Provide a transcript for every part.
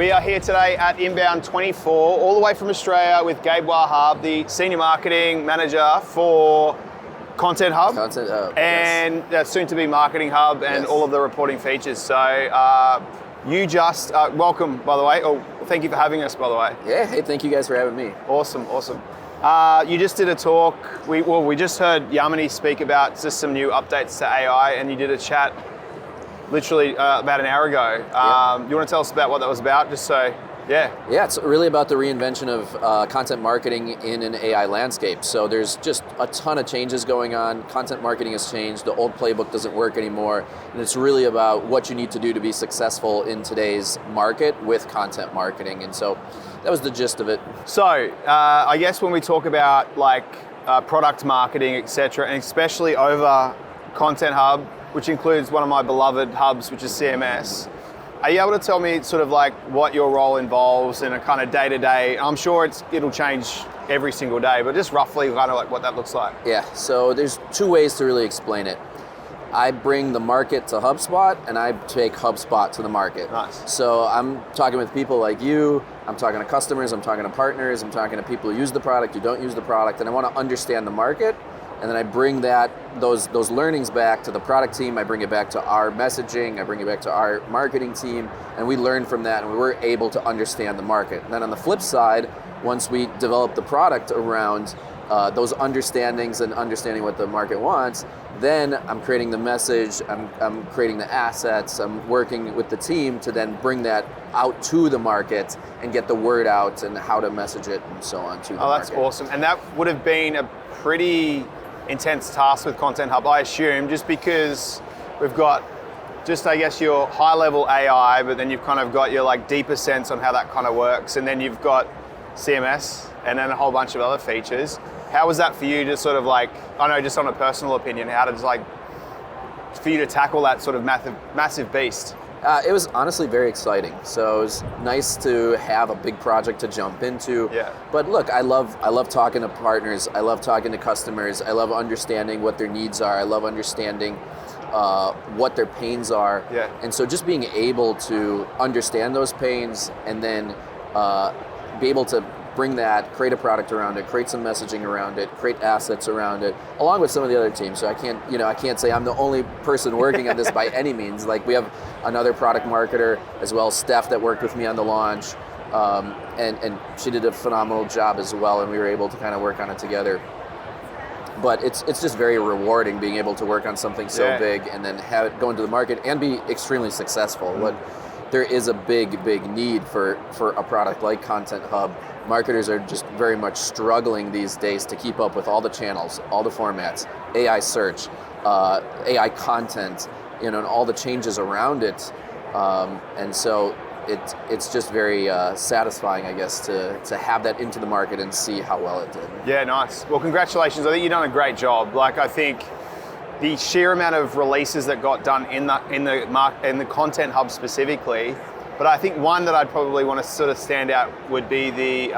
We are here today at Inbound 24, all the way from Australia with Gabe Wahhab, the Senior Marketing Manager for Content Hub. And soon to be Marketing Hub and all of the reporting features. So you just, welcome by the way. Oh, thank you for having us by the way. Yeah, hey, thank you guys for having me. Awesome. You just did a talk, we just heard Yamini speak about just some new updates to AI, and you did a chat literally about an hour ago. You want to tell us about what that was about, just so, Yeah, it's really about the reinvention of content marketing in an AI landscape. So there's just a ton of changes going on. Content marketing has changed. The old playbook doesn't work anymore. And it's really about what you need to do to be successful in today's market with content marketing. And so that was the gist of it. So I guess when we talk about like product marketing, etc., and especially over Content Hub, which includes one of my beloved hubs, which is CMS. Are you able to tell me sort of like what your role involves in a kind of day-to-day? I'm sure it'll change every single day, but just roughly kind of like what that looks like. Yeah, so there's two ways to really explain it. I bring the market to HubSpot, and I take HubSpot to the market. Nice. So I'm talking with people like you, I'm talking to customers, I'm talking to partners, I'm talking to people who use the product, who don't use the product, and I want to understand the market. And then I bring those learnings back to the product team, I bring it back to our messaging, I bring it back to our marketing team, and we learn from that, and we're able to understand the market. And then on the flip side, once we develop the product around those understandings and understanding what the market wants, then I'm creating the message, I'm creating the assets, I'm working with the team to then bring that out to the market and get the word out and how to message it and so on to the market. Oh, that's awesome. And that would have been a pretty intense task with Content Hub, I assume, just because we've got just, I guess, your high level AI, but then you've kind of got your like deeper sense on how that kind of works. And then you've got CMS and then a whole bunch of other features. How was that for you to sort of like, I know just on a personal opinion, how did like, for you to tackle that sort of massive beast? It was honestly very exciting. So it was nice to have a big project to jump into. Yeah. But look, I love talking to partners. I love talking to customers. I love understanding what their needs are. I love understanding what their pains are. Yeah. And so just being able to understand those pains and then be able to bring that, create a product around it, create some messaging around it, create assets around it, along with some of the other teams. So I can't say I'm the only person working on this by any means. Like we have another product marketer as well, Steph, that worked with me on the launch, and she did a phenomenal job as well, and we were able to kind of work on it together. But it's just very rewarding being able to work on something so big and then have it go into the market and be extremely successful. There is a big need for a product like Content Hub. Marketers are just very much struggling these days to keep up with all the channels, all the formats, AI search, AI content, and all the changes around it. And so it's just very satisfying, I guess, to have that into the market and see how well it did. Yeah, nice. Well, congratulations. I think you've done a great job. Like, I think the sheer amount of releases that got done in the Content Hub specifically, but I think one that I'd probably want to sort of stand out would be the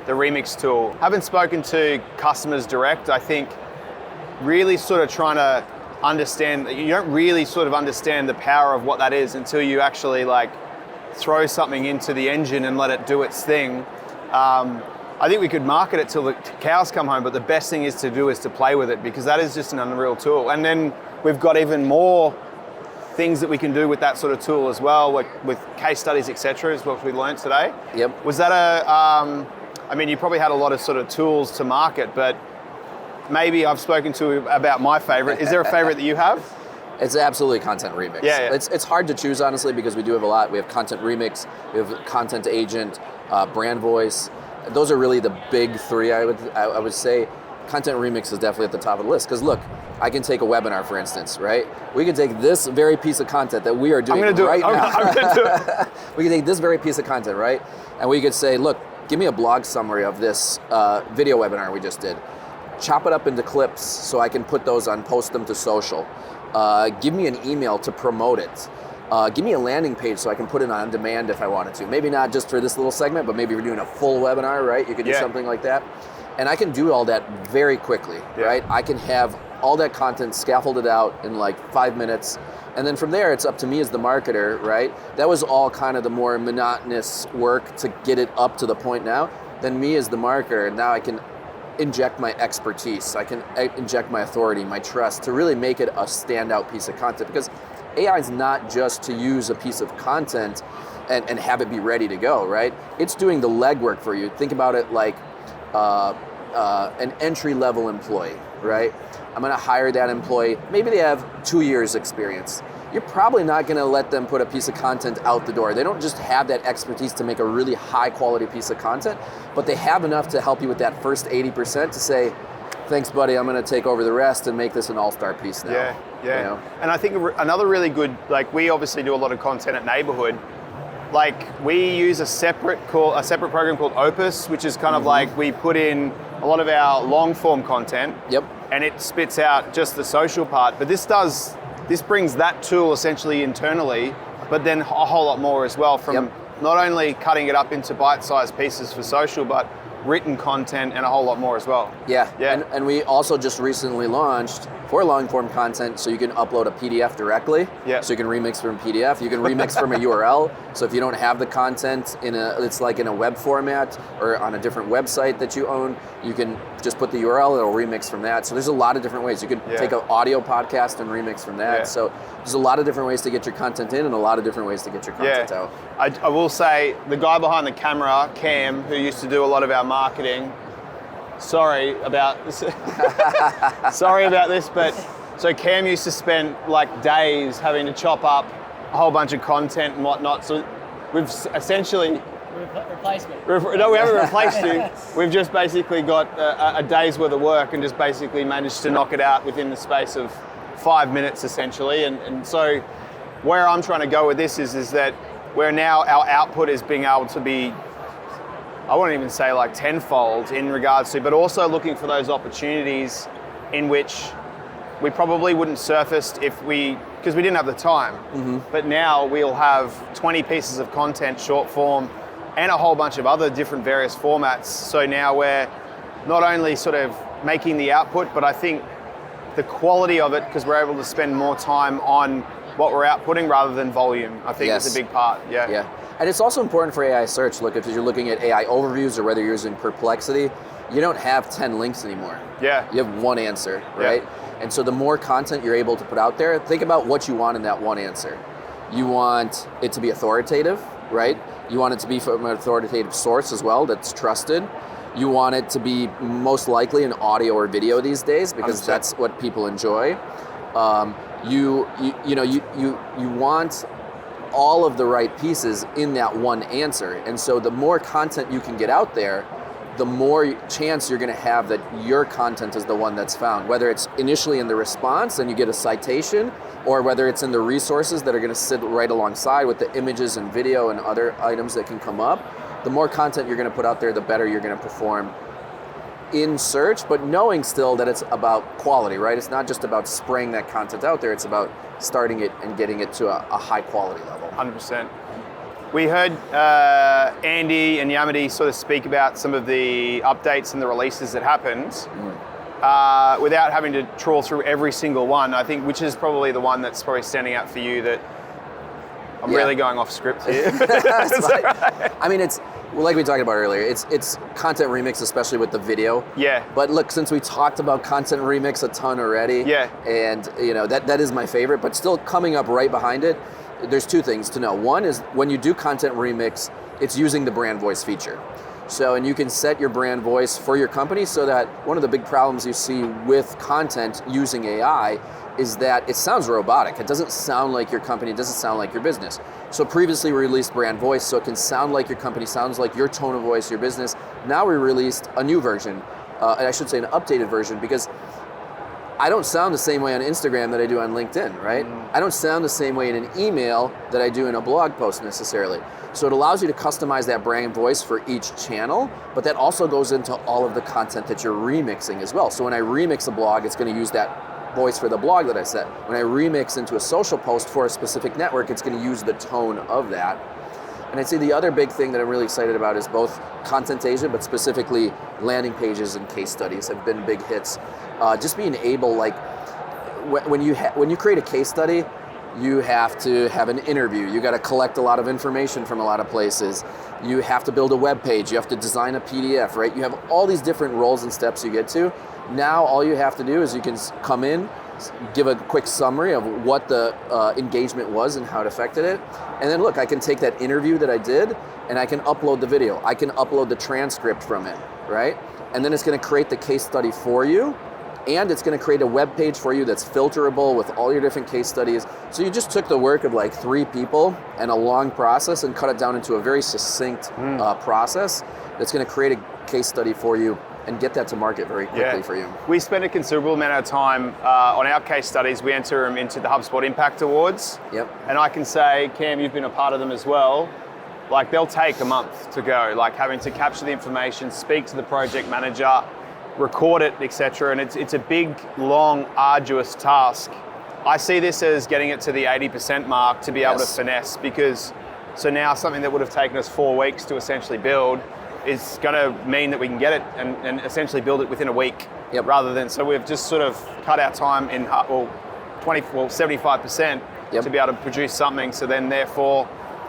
Remix tool. Having spoken to customers direct, I think really sort of trying to understand, you don't really sort of understand the power of what that is until you actually like throw something into the engine and let it do its thing. I think we could market it till the cows come home, but the best thing is to play with it, because that is just an unreal tool. And then we've got even more things that we can do with that sort of tool as well, like with case studies, etc., is what we learned today. Yep. Was that I mean, you probably had a lot of sort of tools to market, but maybe I've spoken to you about my favorite. Is there a favorite that you have? It's absolutely Content Remix. Yeah. It's hard to choose, honestly, because we do have a lot. We have Content Remix, we have Content Agent, Brand Voice. Those are really the big three, I would say. Content Remix is definitely at the top of the list, because look, I can take a webinar, for instance, right? We can take this very piece of content that we are doing right now. I'm gonna do it. We can take this very piece of content, right? And we could say, look, give me a blog summary of this video webinar we just did. Chop it up into clips so I can put those on, post them to social. Give me an email to promote it. Give me a landing page so I can put it on demand if I wanted to. Maybe not just for this little segment, but maybe we're doing a full webinar, right? You could do something like that. And I can do all that very quickly, right? I can have all that content scaffolded out in like 5 minutes. And then from there, it's up to me as the marketer, right? That was all kind of the more monotonous work to get it up to the point now. Then me as the marketer, now I can inject my expertise. I can inject my authority, my trust to really make it a standout piece of content, because AI is not just to use a piece of content and have it be ready to go, right? It's doing the legwork for you. Think about it like an entry-level employee, right? I'm gonna hire that employee. Maybe they have 2 years experience. You're probably not gonna let them put a piece of content out the door. They don't just have that expertise to make a really high quality piece of content, but they have enough to help you with that first 80% to say, thanks buddy, I'm gonna take over the rest and make this an all-star piece now. Yeah. You know? And I think another really good, like we obviously do a lot of content at Neighborhood. Like we use a separate program called Opus, which is kind of like we put in a lot of our long form content. Yep. And it spits out just the social part. But this brings that tool essentially internally, but then a whole lot more as well, from not only cutting it up into bite-sized pieces for social, but written content and a whole lot more as well. Yeah. And we also just recently launched for long form content, so you can upload a PDF directly. Yeah. So you can remix from PDF. You can remix from a URL. So if you don't have the content it's like in a web format or on a different website that you own, you can just put the URL, it'll remix from that. So there's a lot of different ways. You could take an audio podcast and remix from that. So there's a lot of different ways to get your content in and a lot of different ways to get your content out. I will say the guy behind the camera, Cam, who used to do a lot of our marketing, sorry about this, but so Cam used to spend like days having to chop up a whole bunch of content and whatnot. So we've essentially replacement. No, we haven't replaced you. We've just basically got a day's worth of work and just basically managed to knock it out within the space of 5 minutes essentially. And so where I'm trying to go with this is that where now our output is being able to be, I won't even say like tenfold in regards to, but also looking for those opportunities in which we probably wouldn't surface because we didn't have the time. But now we'll have 20 pieces of content, short form, and a whole bunch of other different various formats. So now we're not only sort of making the output, but I think the quality of it, because we're able to spend more time on what we're outputting rather than volume, I think is a big part. Yeah. And it's also important for AI search. Look, if you're looking at AI overviews or whether you're using Perplexity, you don't have 10 links anymore. Yeah. You have one answer, right? And so the more content you're able to put out there, think about what you want in that one answer. You want it to be authoritative, right? You want it to be from an authoritative source as well that's trusted. You want it to be most likely an audio or video these days because 100%. That's what people enjoy. You want all of the right pieces in that one answer. And so the more content you can get out there, the more chance you're going to have that your content is the one that's found, whether it's initially in the response and you get a citation, or whether it's in the resources that are going to sit right alongside with the images and video and other items that can come up. The more content you're going to put out there, the better you're going to perform in search, but knowing still that it's about quality, right? It's not just about spraying that content out there, it's about starting it and getting it to a high quality level. 100%. We heard Andy and Yamadi sort of speak about some of the updates and the releases that happened without having to trawl through every single one, I think, which is probably the one that's probably standing out for you that I'm really going off script here. Right. I mean, it's like we talked about earlier, it's content remix, especially with the video. Yeah. But look, since we talked about content remix a ton already, and that is my favorite, but still coming up right behind it, there's two things to know. One is when you do content remix, it's using the brand voice feature. So, and you can set your brand voice for your company so that one of the big problems you see with content using AI is that it sounds robotic. It doesn't sound like your company, it doesn't sound like your business. So previously we released brand voice so it can sound like your company, sounds like your tone of voice, your business. Now we released a new version, and I should say an updated version, because I don't sound the same way on Instagram that I do on LinkedIn, right? I don't sound the same way in an email that I do in a blog post necessarily. So it allows you to customize that brand voice for each channel, but that also goes into all of the content that you're remixing as well. So when I remix a blog, it's going to use that voice for the blog that I set. When I remix into a social post for a specific network, it's going to use the tone of that. And I'd say the other big thing that I'm really excited about is both Content Asia, but specifically landing pages and case studies have been big hits. Just being able, like, when you create a case study, you have to have an interview. You got to collect a lot of information from a lot of places. You have to build a web page. You have to design a PDF, right? You have all these different roles and steps you get to. Now all you have to do is you can come in, give a quick summary of what the engagement was and how it affected it. And then look, I can take that interview that I did and I can upload the video. I can upload the transcript from it, right? And then it's going to create the case study for you. And it's going to create a web page for you that's filterable with all your different case studies. So you just took the work of like 3 people and a long process and cut it down into a very succinct process that's going to create a case study for you and get that to market very quickly for you. We spend a considerable amount of time on our case studies. We enter them into the HubSpot Impact Awards. Yep. And I can say, Cam, you've been a part of them as well. Like they'll take a month to go, like having to capture the information, speak to the project manager, record it, etc. And it's a big, long, arduous task. I see this as getting it to the 80% mark to be able to finesse, because so now something that would have taken us 4 weeks to essentially build is going to mean that we can get it and essentially build it within a week, rather than, so we've just sort of cut our time in 75% to be able to produce something. So then therefore,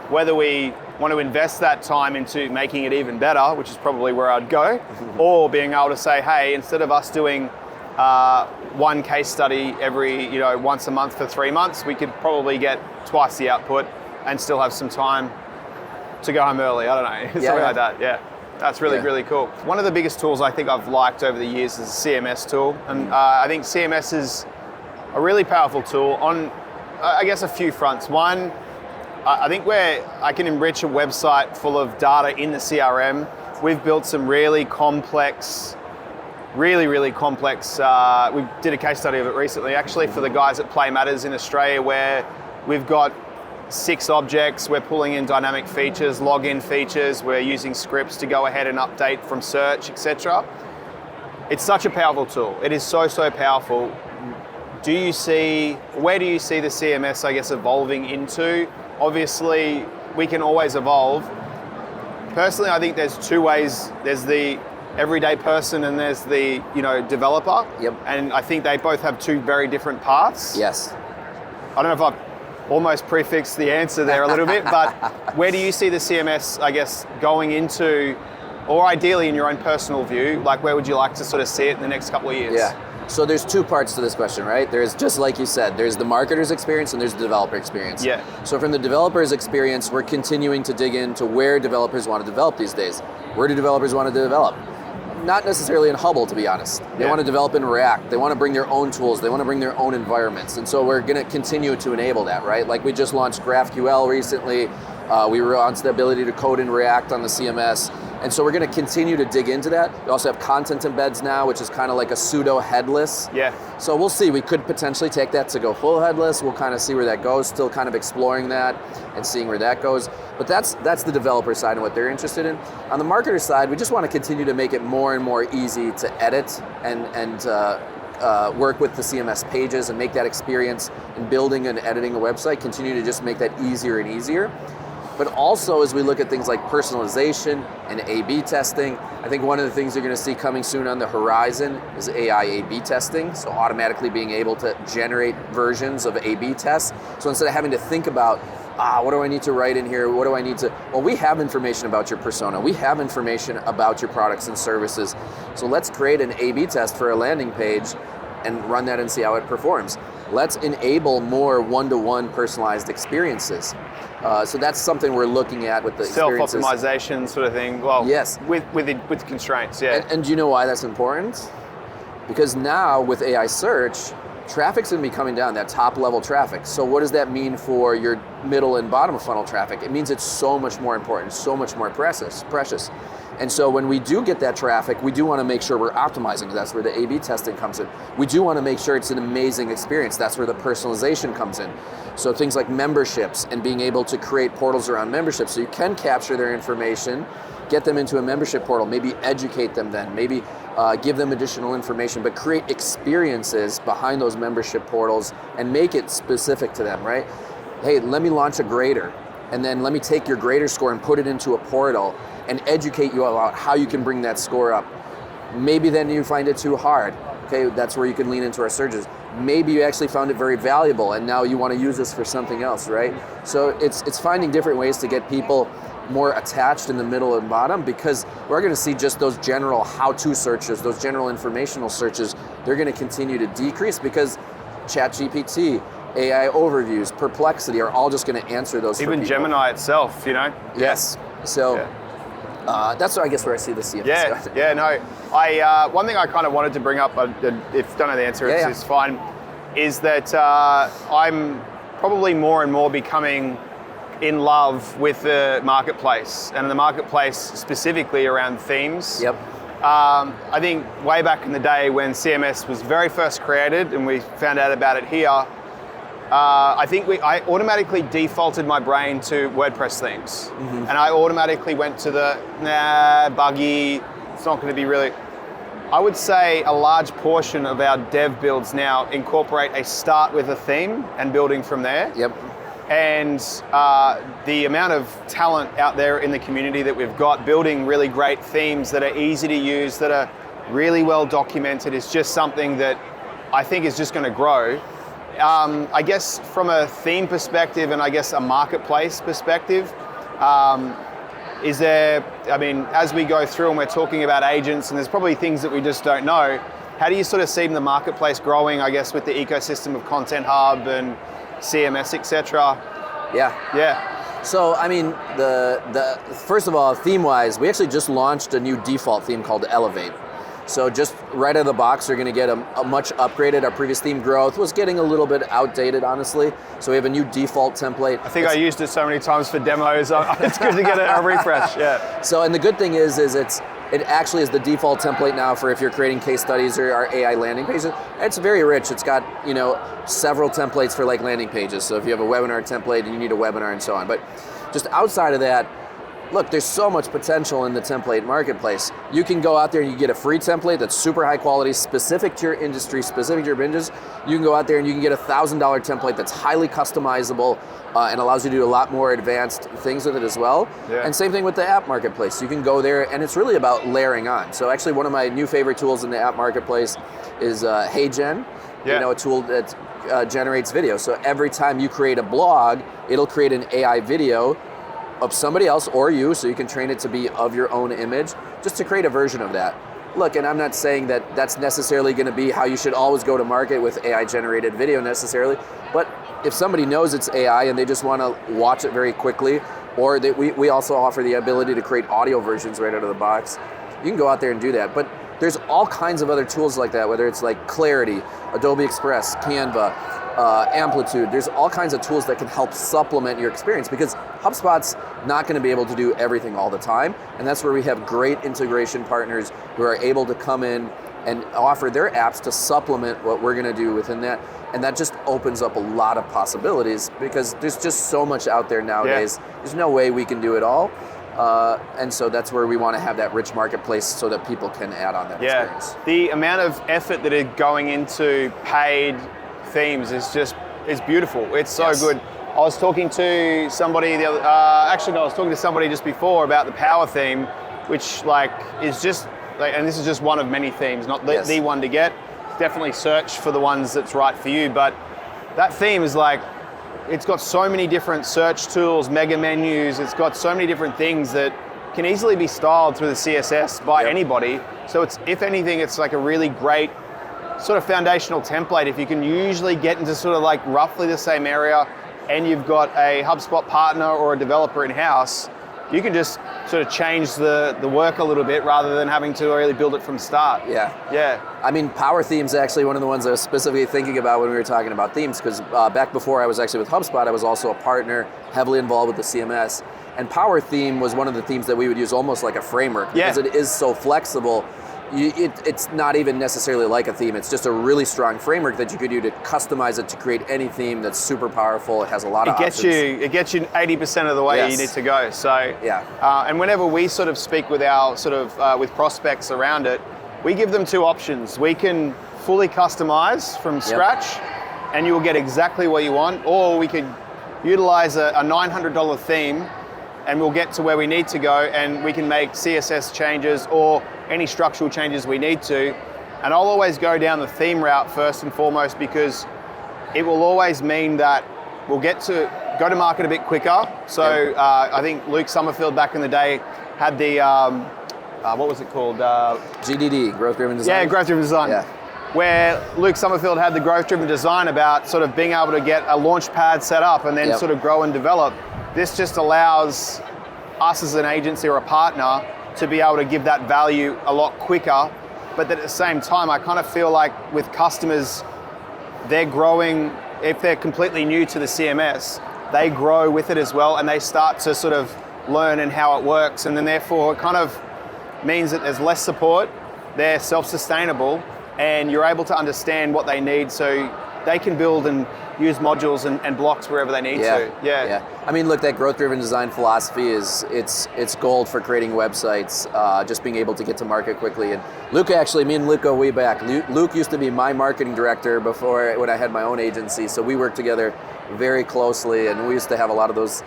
whether we want to invest that time into making it even better, which is probably where I'd go, or being able to say, hey, instead of us doing one case study every, once a month for 3 months, we could probably get twice the output and still have some time to go home early. I don't know, something like that. Yeah, that's really cool. One of the biggest tools I think I've liked over the years is the CMS tool, and I think CMS is a really powerful tool on, I guess, a few fronts. One, I think where I can enrich a website full of data in the CRM, we've built some really complex, we did a case study of it recently, actually, for the guys at Play Matters in Australia, where we've got 6 objects, we're pulling in dynamic features, login features, we're using scripts to go ahead and update from search, etc. It's such a powerful tool. It is so powerful. Where do you see the CMS, I guess, evolving into? Obviously, we can always evolve. Personally, I think there's 2 ways. There's the everyday person and there's the, developer. Yep. And I think they both have 2 very different paths. Yes. I don't know if I've almost prefixed the answer there a little bit, but where do you see the CMS, I guess, going into, or ideally in your own personal view, like where would you like to sort of see it in the next couple of years? Yeah. So there's 2 parts to this question, right? There's, just like you said, there's the marketer's experience and there's the developer experience. Yeah. So from the developer's experience, we're continuing to dig into where developers want to develop these days. Where do developers want to develop? Not necessarily in Hubble, to be honest. They want to develop in React. They want to bring their own tools. They want to bring their own environments. And so we're going to continue to enable that, right? Like we just launched GraphQL recently. We launched the ability to code in React on the CMS. And so we're going to continue to dig into that. We also have content embeds now, which is kind of like a pseudo headless. Yeah. So we'll see. We could potentially take that to go full headless. We'll kind of see where that goes. Still kind of exploring that and seeing where that goes. But that's the developer side and what they're interested in. On the marketer side, we just want to continue to make it more and more easy to edit and work with the CMS pages and make that experience in building and editing a website, continue to just make that easier and easier. But also, as we look at things like personalization and A/B testing, I think one of the things you're going to see coming soon on the horizon is AI A/B testing. So automatically being able to generate versions of A/B tests. So instead of having to think about, what do I need to write in here? What do I need to, well, we have information about your persona. We have information about your products and services. So let's create an A/B test for a landing page and run that and see how it performs. Let's enable more one-to-one personalized experiences. So that's something we're looking at with the experiences. Self-optimization sort of thing. Well, yes. With constraints, yeah. And do you know why that's important? Because now with AI search, traffic's going to be coming down, that top level traffic. So what does that mean for your middle and bottom of funnel traffic? It means it's so much more important, so much more precious. And so when we do get that traffic, we do want to make sure we're optimizing. That's where the A/B testing comes in. We do want to make sure it's an amazing experience. That's where the personalization comes in. So things like memberships and being able to create portals around memberships so you can capture their information, get them into a membership portal, maybe educate them then, maybe give them additional information, but create experiences behind those membership portals and make it specific to them, right? Hey, let me launch a grader, and then let me take your grader score and put it into a portal and educate you about how you can bring that score up. Maybe then you find it too hard. Okay, that's where you can lean into our searches. Maybe you actually found it very valuable and now you want to use this for something else, right? So it's finding different ways to get people more attached in the middle and bottom, because we're going to see just those general how-to searches, those general informational searches, they're going to continue to decrease because ChatGPT, AI overviews, Perplexity are all just going to answer those. Even Gemini itself, you know? Yes. So that's I guess where I see the CMS. Yeah, no. One thing I kind of wanted to bring up, but if you don't know the answer, it's fine, is that I'm probably more and more becoming in love with the marketplace, and the marketplace specifically around themes. Yep. I think way back in the day when CMS was very first created and we found out about it here, I automatically defaulted my brain to WordPress themes. And I automatically went to the, buggy, it's not going to be really. I would say a large portion of our dev builds now incorporate a start with a theme and building from there. Yep. And the amount of talent out there in the community that we've got building really great themes that are easy to use, that are really well documented, is just something that I think is just going to grow. I guess from a theme perspective and I guess a marketplace perspective, is there, I mean, as we go through and we're talking about agents and there's probably things that we just don't know, how do you sort of see the marketplace growing, I guess, with the ecosystem of Content Hub and CMS, etc.? Yeah. So, I mean, the first of all, theme-wise, we actually just launched a new default theme called Elevate. So just right out of the box, you're going to get a much upgraded. Our previous theme, Growth, was getting a little bit outdated, honestly. So we have a new default template. I think I used it so many times for demos. It's good to get a refresh. Yeah. So, and the good thing is it actually is the default template now for if you're creating case studies or our AI landing pages. It's very rich. It's got, several templates for like landing pages. So if you have a webinar template and you need a webinar and so on. But just outside of that, look, there's so much potential in the template marketplace. You can go out there and you get a free template that's super high quality, specific to your industry, specific to your binges. You can go out there and you can get a $1,000 template that's highly customizable and allows you to do a lot more advanced things with it as well. Yeah. And same thing with the app marketplace. You can go there and it's really about layering on. So actually one of my new favorite tools in the app marketplace is HeyGen, a tool that generates video. So every time you create a blog, it'll create an AI video of somebody else or you, so you can train it to be of your own image, just to create a version of that. Look, and I'm not saying that that's necessarily going to be how you should always go to market with AI generated video necessarily, but if somebody knows it's AI and they just want to watch it very quickly, or we also offer the ability to create audio versions right out of the box, you can go out there and do that. But there's all kinds of other tools like that, whether it's like Clarity, Adobe Express, Canva, Amplitude. There's all kinds of tools that can help supplement your experience, because HubSpot's not going to be able to do everything all the time, and that's where we have great integration partners who are able to come in and offer their apps to supplement what we're going to do within that, and that just opens up a lot of possibilities because there's just so much out there nowadays. Yeah. There's no way we can do it all, and so that's where we want to have that rich marketplace so that people can add on that experience. The amount of effort that is going into paid themes is beautiful. It's so good. I was talking to somebody I was talking to somebody just before about the power theme, which is just and this is just one of many themes, not the one to get. Definitely search for the ones that's right for you, but that theme is it's got so many different search tools, mega menus. It's got so many different things that can easily be styled through the CSS by anybody. So if anything, it's like a really great sort of foundational template. If you can usually get into sort of roughly the same area and you've got a HubSpot partner or a developer in-house, you can just sort of change the work a little bit rather than having to really build it from start. Yeah. I mean, Power Theme's actually one of the ones I was specifically thinking about when we were talking about themes, because back before I was actually with HubSpot, I was also a partner, heavily involved with the CMS. And Power Theme was one of the themes that we would use almost like a framework, because it is so flexible. It's not even necessarily like a theme. It's just a really strong framework that you could use to customize it to create any theme that's super powerful. It has a lot of options. It gets you 80% of the way you need to go. So and whenever we sort of speak with our with prospects around it, we give them two options. We can fully customize from scratch, and you will get exactly what you want, or we could utilize a $900 theme, and we'll get to where we need to go, and we can make CSS changes or any structural changes we need to, And I'll always go down the theme route first and foremost because it will always mean that we'll get to go to market a bit quicker. So I think Luke Summerfield back in the day had the, what was it called? GDD, Growth Driven Design. Yeah, Growth Driven Design. Yeah. Where Luke Summerfield had the Growth Driven Design about sort of being able to get a launch pad set up and then sort of grow and develop. This just allows us as an agency or a partner to be able to give that value a lot quicker. But at the same time, I kind of feel like with customers, they're growing, if they're completely new to the CMS, they grow with it as well and they start to sort of learn and how it works. And then therefore it kind of means that there's less support, they're self-sustainable, and you're able to understand what they need so they can build and use modules and blocks wherever they need to. Yeah. I mean, look, that growth-driven design philosophy it's gold for creating websites. Just being able to get to market quickly. And Luke, actually, me and Luke go way back. Luke used to be my marketing director before when I had my own agency. So we worked together very closely, and we used to have a lot of those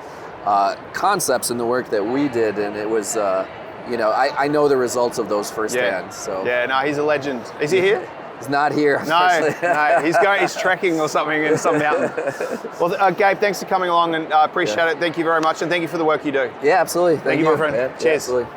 concepts in the work that we did. And it was, I know the results of those firsthand. So yeah, no, he's a legend. Is he here? He's not here. No, he's trekking or something in some mountain. Well, Gabe, thanks for coming along and I appreciate it. Thank you very much and thank you for the work you do. Yeah, absolutely. Thank you, my friend. Yeah, Cheers. absolutely.